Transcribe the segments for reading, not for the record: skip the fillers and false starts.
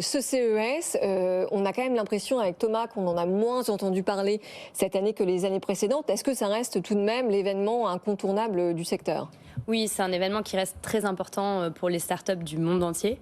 ce CES, on a quand même l'impression avec Thomas qu'on en a moins entendu parler cette année que les années précédentes. Est-ce que ça reste tout de même l'événement incontournable du secteur ? Oui, c'est un événement qui reste très important pour les startups du monde entier.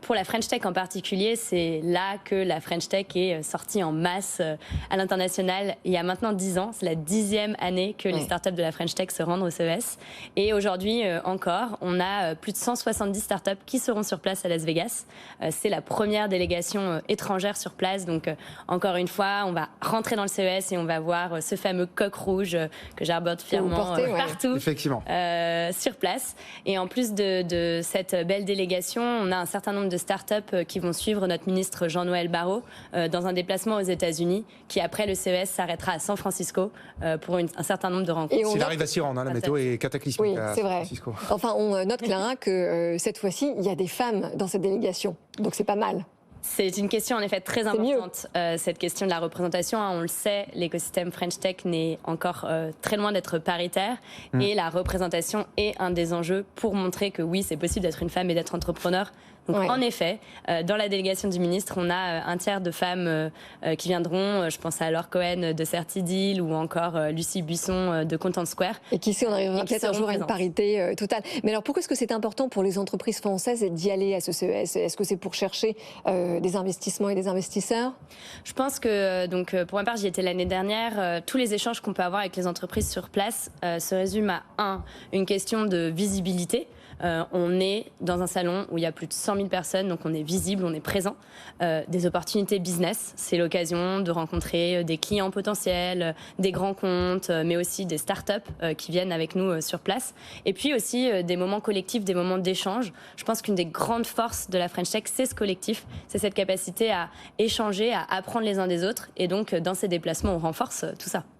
Pour la French Tech en particulier, c'est là que la French Tech est sortie en masse à l'international il y a maintenant 10 ans. C'est la 10e année que les startups de la French Tech se rendent au CES. Et aujourd'hui encore, on a plus de 170 startups qui seront sur place à Las Vegas. C'est la première délégation étrangère sur place. Donc encore une fois, on va rentrer dans le CES et on va voir ce fameux coq rouge que j'arborde fièrement partout. Effectivement. Sur place. Et en plus de cette belle délégation, on a un certain nombre de startups qui vont suivre notre ministre Jean-Noël Barrot dans un déplacement aux États-Unis qui, après le CES, s'arrêtera à San Francisco pour un certain nombre de rencontres. S'il arrive à s'y rendre, la météo est cataclysmique à San Francisco. Enfin, on note, Clara, que cette fois-ci, il y a des femmes dans cette délégation. Donc c'est pas mal. C'est une question en effet très importante, cette question de la représentation. On le sait, l'écosystème French Tech n'est encore très loin d'être paritaire et la représentation est un des enjeux pour montrer que oui, c'est possible d'être une femme et d'être entrepreneur. Donc en effet, dans la délégation du ministre, on a un tiers de femmes qui viendront. Je pense à Laure Cohen de Certidil ou encore Lucie Buisson de Content Square. Et qui sait, on arrivera peut-être un jour à une parité totale. Mais alors pourquoi est-ce que c'est important pour les entreprises françaises d'y aller à ce CES ? Est-ce que c'est pour chercher des investissements et des investisseurs ? Je pense que, donc, pour ma part, j'y étais l'année dernière. Tous les échanges qu'on peut avoir avec les entreprises sur place se résument à une question de visibilité. On est dans un salon où il y a plus de 100 000 personnes, donc on est visible, on est présent. Des opportunités business, c'est l'occasion de rencontrer des clients potentiels, des grands comptes, mais aussi des startups qui viennent avec nous sur place. Et puis aussi des moments collectifs, des moments d'échange. Je pense qu'une des grandes forces de la French Tech, c'est ce collectif, c'est cette capacité à échanger, à apprendre les uns des autres. Et donc, dans ces déplacements, on renforce tout ça.